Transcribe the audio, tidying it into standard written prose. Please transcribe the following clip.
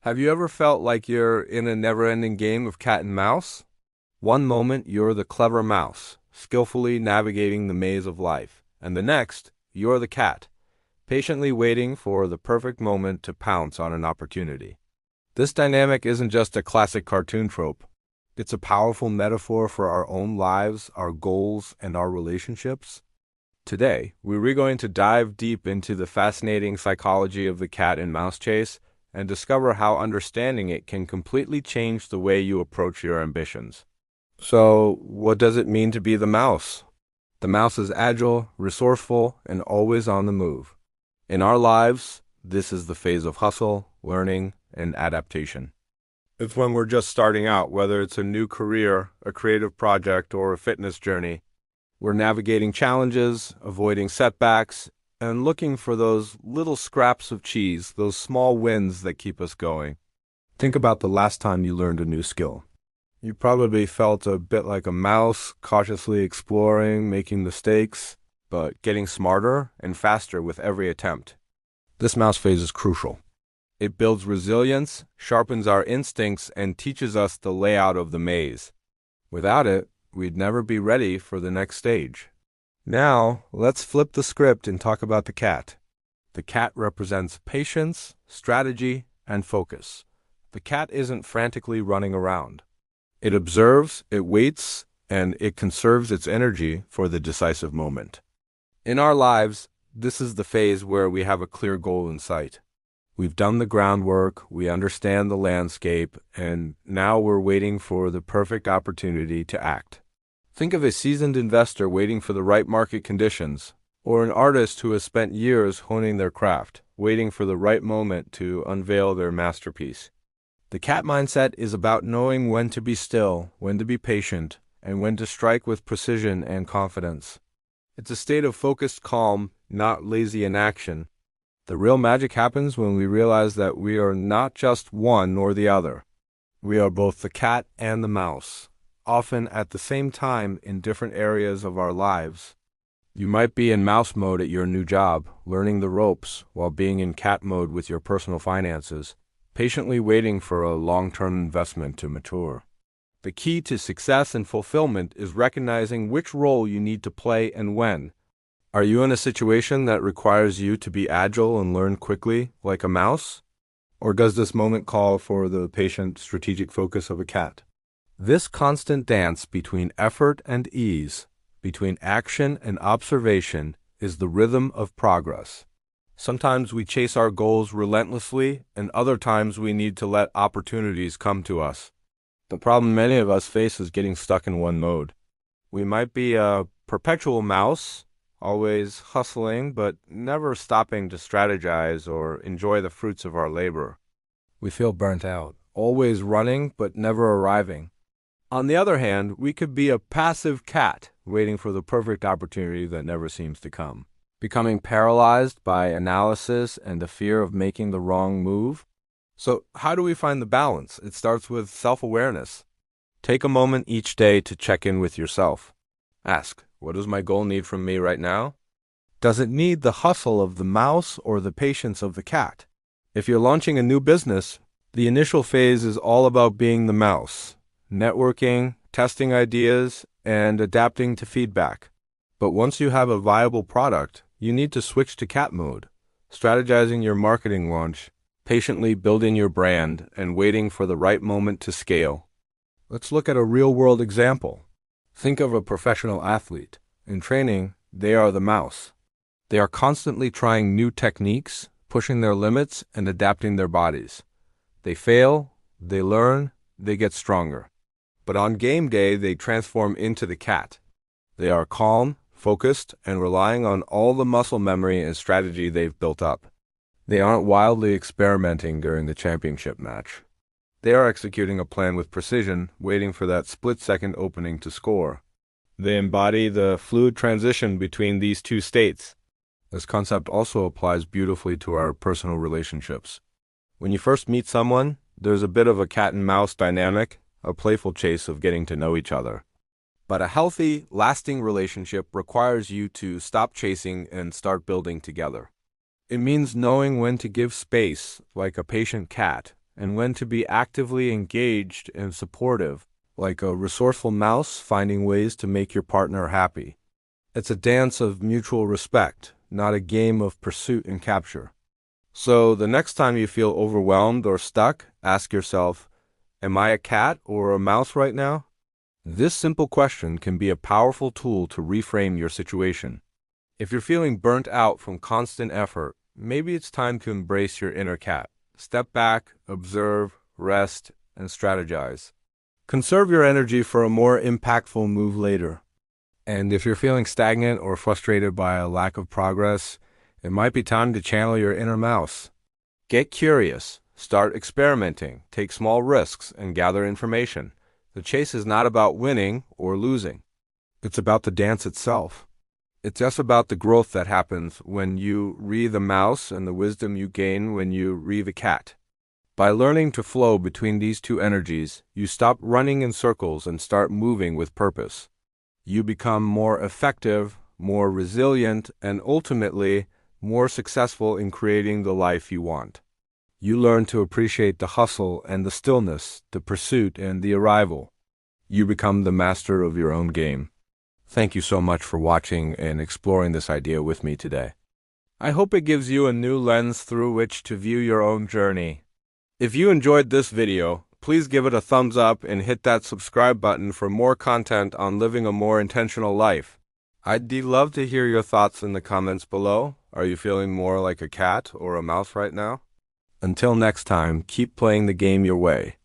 Have you ever felt like you're in a never-ending game of cat and mouse? One moment, you're the clever mouse, skillfully navigating the maze of life, and the next, you're the cat, patiently waiting for the perfect moment to pounce on an opportunity. This dynamic isn't just a classic cartoon trope. It's a powerful metaphor for our own lives, our goals, and our relationships. Today, we're going to dive deep into the fascinating psychology of the cat and mouse chase and discover how understanding it can completely change the way you approach your ambitions. So, what does it mean to be the mouse? The mouse is agile, resourceful, and always on the move. In our lives, this is the phase of hustle, learning, and adaptation. It's when we're just starting out, whether it's a new career, a creative project, or a fitness journey. We're navigating challenges, avoiding setbacks, and looking for those little scraps of cheese, those small wins that keep us going. Think about the last time you learned a new skill. You probably felt a bit like a mouse, cautiously exploring, making mistakes, but getting smarter and faster with every attempt. This mouse phase is crucial. It builds resilience, sharpens our instincts, and teaches us the layout of the maze. Without it, we'd never be ready for the next stage. Now, let's flip the script and talk about the cat. The cat represents patience, strategy, and focus. The cat isn't frantically running around. It observes, it waits, and it conserves its energy for the decisive moment. In our lives, this is the phase where we have a clear goal in sight. We've done the groundwork, we understand the landscape, and now we're waiting for the perfect opportunity to act. Think of a seasoned investor waiting for the right market conditions, or an artist who has spent years honing their craft, waiting for the right moment to unveil their masterpiece. The cat mindset is about knowing when to be still, when to be patient, and when to strike with precision and confidence. It's a state of focused calm, not lazy inaction. The real magic happens when we realize that we are not just one or the other. We are both the cat and the mouse, often at the same time in different areas of our lives. You might be in mouse mode at your new job, learning the ropes, while being in cat mode with your personal finances, patiently waiting for a long-term investment to mature. The key to success and fulfillment is recognizing which role you need to play and when. Are you in a situation that requires you to be agile and learn quickly, like a mouse? Or does this moment call for the patient, strategic focus of a cat? This constant dance between effort and ease, between action and observation, is the rhythm of progress. Sometimes we chase our goals relentlessly, and other times we need to let opportunities come to us. The problem many of us face is getting stuck in one mode. We might be a perpetual mouse, always hustling, but never stopping to strategize or enjoy the fruits of our labor. We feel burnt out, always running, but never arriving. On the other hand, we could be a passive cat, waiting for the perfect opportunity that never seems to come, becoming paralyzed by analysis and the fear of making the wrong move. So how do we find the balance? It starts with self-awareness. Take a moment each day to check in with yourself. Ask, what does my goal need from me right now? Does it need the hustle of the mouse or the patience of the cat? If you're launching a new business, the initial phase is all about being the mouse, networking, testing ideas, and adapting to feedback. But once you have a viable product, you need to switch to cat mode, strategizing your marketing launch, patiently building your brand, and waiting for the right moment to scale. Let's look at a real-world example. Think of a professional athlete. In training, they are the mouse. They are constantly trying new techniques, pushing their limits, and adapting their bodies. They fail, they learn, they get stronger. But on game day, they transform into the cat. They are calm, focused, and relying on all the muscle memory and strategy they've built up. They aren't wildly experimenting during the championship match. They are executing a plan with precision, waiting for that split-second opening to score. They embody the fluid transition between these two states. This concept also applies beautifully to our personal relationships. When you first meet someone, there's a bit of a cat and mouse dynamic, a playful chase of getting to know each other. But a healthy, lasting relationship requires you to stop chasing and start building together. It means knowing when to give space, like a patient cat, and when to be actively engaged and supportive, like a resourceful mouse finding ways to make your partner happy. It's a dance of mutual respect, not a game of pursuit and capture. So the next time you feel overwhelmed or stuck, ask yourself, am I a cat or a mouse right now? This simple question can be a powerful tool to reframe your situation. If you're feeling burnt out from constant effort, maybe it's time to embrace your inner cat. Step back, observe, rest, and strategize. Conserve your energy for a more impactful move later. And if you're feeling stagnant or frustrated by a lack of progress, it might be time to channel your inner mouse. Get curious, start experimenting, take small risks, and gather information. The chase is not about winning or losing. It's about the dance itself. It's just about the growth that happens when you re the mouse and the wisdom you gain when you re the cat. By learning to flow between these two energies, you stop running in circles and start moving with purpose. You become more effective, more resilient, and ultimately more successful in creating the life you want. You learn to appreciate the hustle and the stillness, the pursuit and the arrival. You become the master of your own game. Thank you so much for watching and exploring this idea with me today. I hope it gives you a new lens through which to view your own journey. If you enjoyed this video, please give it a thumbs up and hit that subscribe button for more content on living a more intentional life. I'd love to hear your thoughts in the comments below. Are you feeling more like a cat or a mouse right now? Until next time, keep playing the game your way.